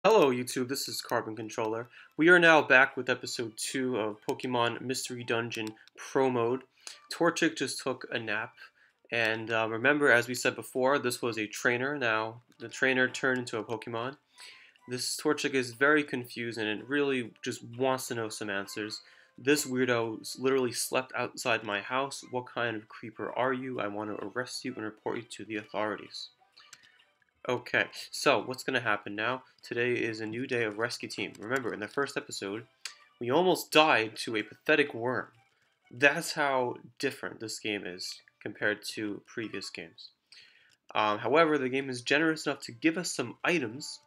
Hello YouTube, this is Carbon Controller. We are now back with episode 2 of Pokemon Mystery Dungeon Pro Mode. Torchic just took a nap, and remember, as we said before, this was a trainer. Now, the trainer turned into a Pokemon. This Torchic is very confused and it really just wants to know some answers. This weirdo literally slept outside my house. What kind of creeper are you? I want to arrest you and report you to the authorities. Okay, so what's going to happen now? Today is a new day of Rescue Team. Remember, in the first episode, we almost died to a pathetic worm. That's how different this game is compared to previous games. However, the game is generous enough to give us some items.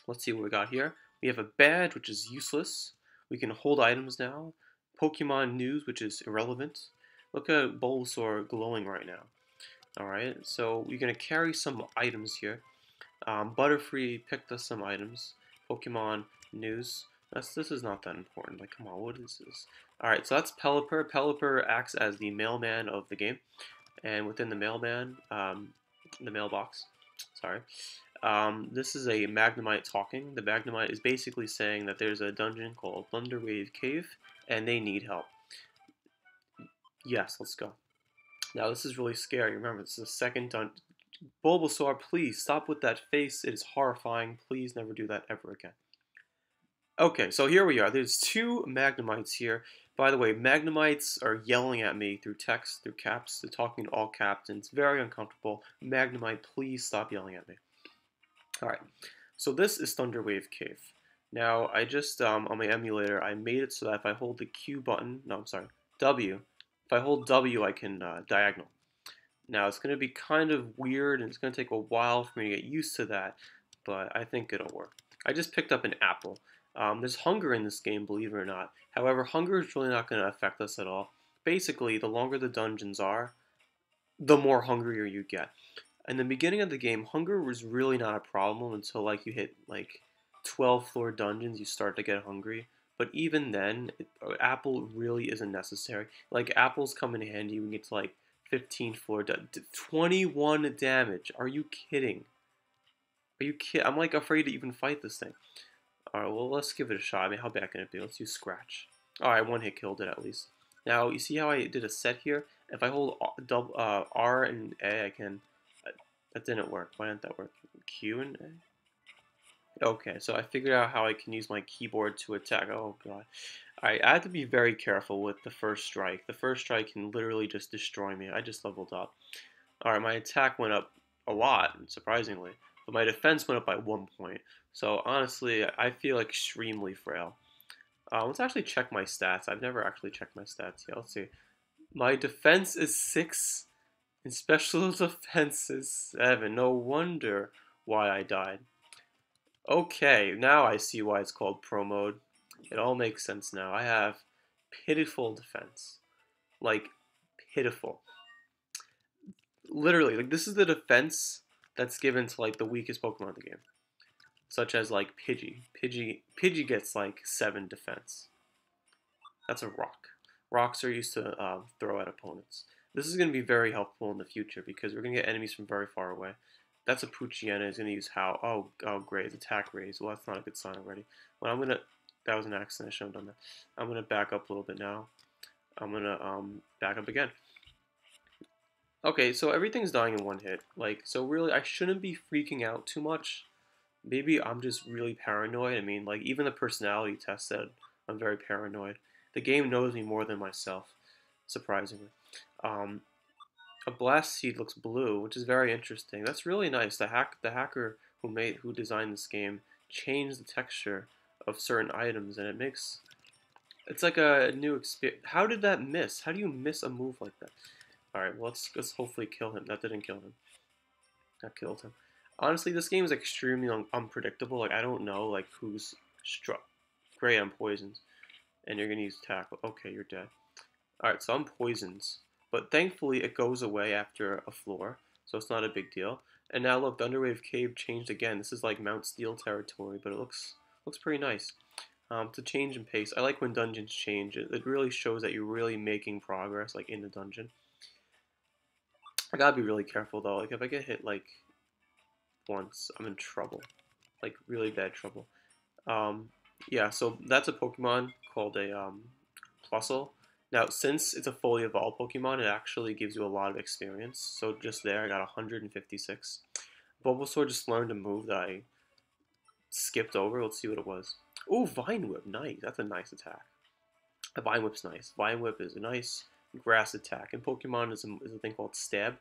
Let's see what we got here. We have a badge, which is useless. We can hold items now. Pokemon news, which is irrelevant. Look at Bulbasaur glowing right now. Alright, so we're going to carry some items here. Butterfree picked us some items. Pokemon news. This is not that important. Like, come on, what is this? Alright, so that's Pelipper. Pelipper acts as the mailman of the game. And within the mailman, the mailbox, sorry, this is a Magnemite talking. The Magnemite is basically saying that there's a dungeon called Thunderwave Cave, and they need help. Yes, let's go. Now, this is really scary. Remember, this is the second dungeon. Bulbasaur, please stop with that face. It is horrifying. Please never do that ever again. Okay, so here we are. There's two Magnemites here. By the way, Magnemites are yelling at me through text, through caps. They're talking all caps, and it's very uncomfortable. Magnemite, please stop yelling at me. Alright, so this is Thunderwave Cave. Now, I just, on my emulator, I made it so that if I hold the Q button, no, I'm sorry, W, if I hold W, I can diagonal. Now, it's going to be kind of weird, and it's going to take a while for me to get used to that, but I think it'll work. I just picked up an apple. There's hunger in this game, believe it or not. However, hunger is really not going to affect us at all. Basically, the longer the dungeons are, the more hungrier you get. In the beginning of the game, hunger was really not a problem until like you hit like 12 floor dungeons, you start to get hungry. But even then, apple really isn't necessary. Like apples come in handy when you get to like 15th floor, 21 damage. Are you kidding? Are you kidding? I'm like afraid to even fight this thing. Alright, well let's give it a shot. I mean, how bad can it be? Let's use Scratch. Alright, one hit killed it at least. Now, you see how I did a set here? If I hold R and A, I can... That didn't work. Why didn't that work? Q and A? Okay, so I figured out how I can use my keyboard to attack. Oh god. Alright, I have to be very careful with the first strike. The first strike can literally just destroy me. I just leveled up. Alright, my attack went up a lot, surprisingly. But my defense went up by 1 point. So honestly, I feel extremely frail. Let's actually check my stats. I've never actually checked my stats yet. Let's see. My defense is 6, and special defense is 7. No wonder why I died. Okay, now I see why it's called Pro Mode. It all makes sense now. I have pitiful defense. Like, pitiful. Literally, like, this is the defense that's given to, like, the weakest Pokemon in the game. Such as, like, Pidgey. Pidgey gets, like, 7 defense. That's a rock. Rocks are used to throw at opponents. This is going to be very helpful in the future because we're going to get enemies from very far away. That's a Poochyena. Is going to use Howl. Oh, great. It's attack raise. Well, that's not a good sign already. Well, I'm going to... That was an accident. I shouldn't have done that. I'm going to back up a little bit now. I'm going to back up again. Okay, so everything's dying in one hit. Like, so really, I shouldn't be freaking out too much. Maybe I'm just really paranoid. I mean, like, even the personality test said I'm very paranoid. The game knows me more than myself, surprisingly. Um, a blast seed looks blue, which is very interesting. That's really nice. The hacker who designed this game changed the texture of certain items, and it's like a new experience. How did that miss? How do you miss a move like that? All right, well, let's hopefully kill him. That didn't kill him. That killed him. Honestly, this game is extremely unpredictable. Like I don't know like who's struck. Great, I'm poisoned, and you're gonna use tackle. Okay, you're dead. Alright, so I'm poisoned. But thankfully it goes away after a floor, so it's not a big deal. And now look, Thunderwave Cave changed again. This is like Mount Steel territory, but it looks pretty nice. It's a change in pace. I like when dungeons change. It really shows that you're really making progress, like in the dungeon. I gotta be really careful though. Like if I get hit like once, I'm in trouble. like really bad trouble. Yeah, so that's a Pokemon called a Plusle. Now, since it's a fully evolved Pokemon, it actually gives you a lot of experience. So just there, I got 156. Bulbasaur just learned a move that I skipped over. Let's see what it was. Oh, Vine Whip, nice. That's a nice attack. A Vine Whip's nice. Vine Whip is a nice grass attack. In Pokemon is a thing called Stab,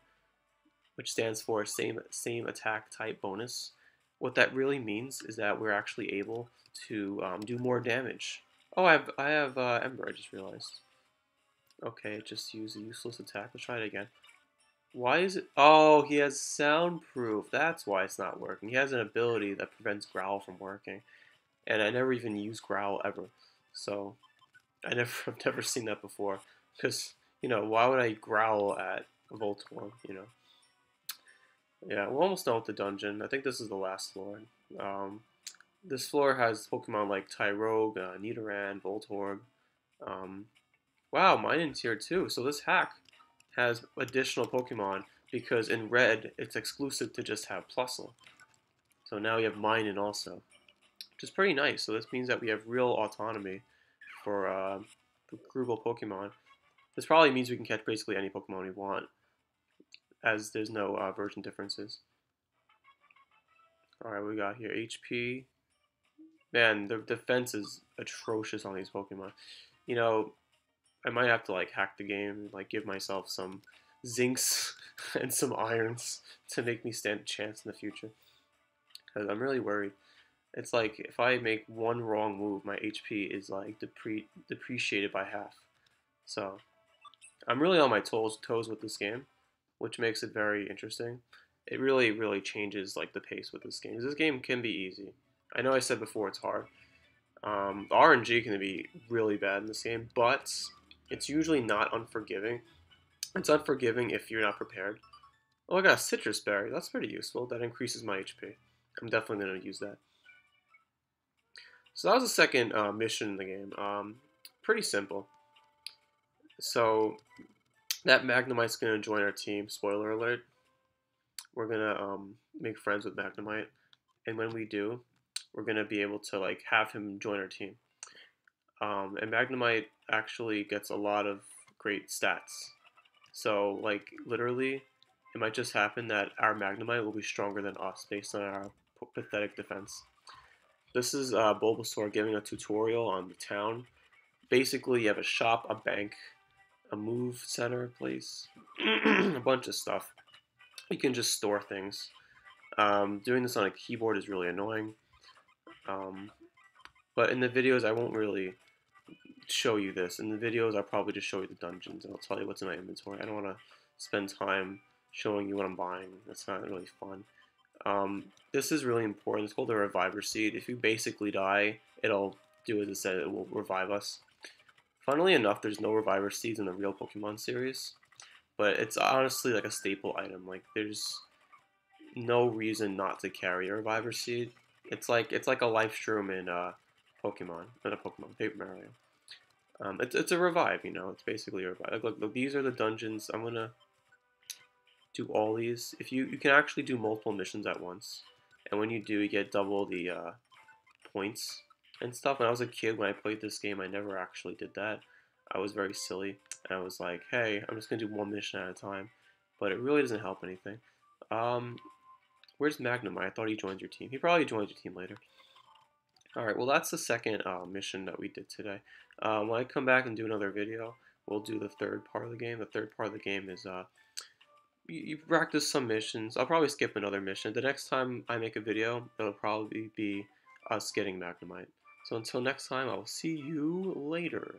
which stands for same attack type bonus. What that really means is that we're actually able to do more damage. Oh, I have Ember. I just realized. Okay, just use a useless attack. Let's try it again. Why is it? Oh, he has soundproof. That's why it's not working. He has an ability that prevents Growl from working, and I never even used Growl ever. So I've never seen that before. Because why would I growl at Voltorb? Yeah, we're almost done with the dungeon. I think this is the last floor. Um, this floor has Pokemon like Tyrogue, Nidoran, Voltorb. Um, wow, Minun's here too. So this hack has additional Pokemon because in red it's exclusive to just have Plusle. So now we have Minun also, which is pretty nice. So this means that we have real autonomy for groupable Pokemon. This probably means we can catch basically any Pokemon we want, as there's no version differences. Alright, we got here HP. Man, the defense is atrocious on these Pokemon. You know, I might have to like hack the game and like give myself some zincs and some irons to make me stand a chance in the future. Because I'm really worried. It's like if I make one wrong move, my HP is like depreciated by half. So I'm really on my toes with this game, which makes it very interesting. It really, really changes like the pace with this game. This game can be easy. I know I said before it's hard. The RNG can be really bad in this game, but it's usually not unforgiving. It's unforgiving if you're not prepared. Oh, I got a citrus berry. That's pretty useful. That increases my HP. I'm definitely going to use that. So that was the second mission in the game. Pretty simple. So that Magnemite's going to join our team. Spoiler alert. We're going to make friends with Magnemite. And when we do, we're going to be able to like have him join our team. And Magnemite actually gets a lot of great stats. So like literally, it might just happen that our Magnemite will be stronger than us based on our pathetic defense. This is Bulbasaur giving a tutorial on the town. Basically, you have a shop, a bank, a move center place, a bunch of stuff. You can just store things. Doing this on a keyboard is really annoying. But in the videos, I won't really show you this. In the videos, I'll probably just show you the dungeons, and I'll tell you what's in my inventory. I don't want to spend time showing you what I'm buying. That's not really fun. This is really important. It's called a Reviver Seed. If you basically die, it'll do as it said. It will revive us. Funnily enough, there's no Reviver Seeds in the real Pokemon series, but it's honestly like a staple item. Like there's no reason not to carry a Reviver Seed. It's like a life shroom in Pokemon, not a Pokemon, Paper Mario. It's a revive, It's basically a revive. Look, these are the dungeons. I'm gonna do all these. If you can actually do multiple missions at once, and when you do, you get double the points and stuff. When I was a kid, when I played this game, I never actually did that. I was very silly, and I was like, hey, I'm just gonna do one mission at a time, but it really doesn't help anything. Where's Magnemite? I thought he joined your team. He probably joined your team later. Alright, well that's the second mission that we did today. When I come back and do another video, we'll do the third part of the game. The third part of the game is you practice some missions. I'll probably skip another mission. The next time I make a video, it'll probably be us getting Magnemite. So until next time, I will see you later.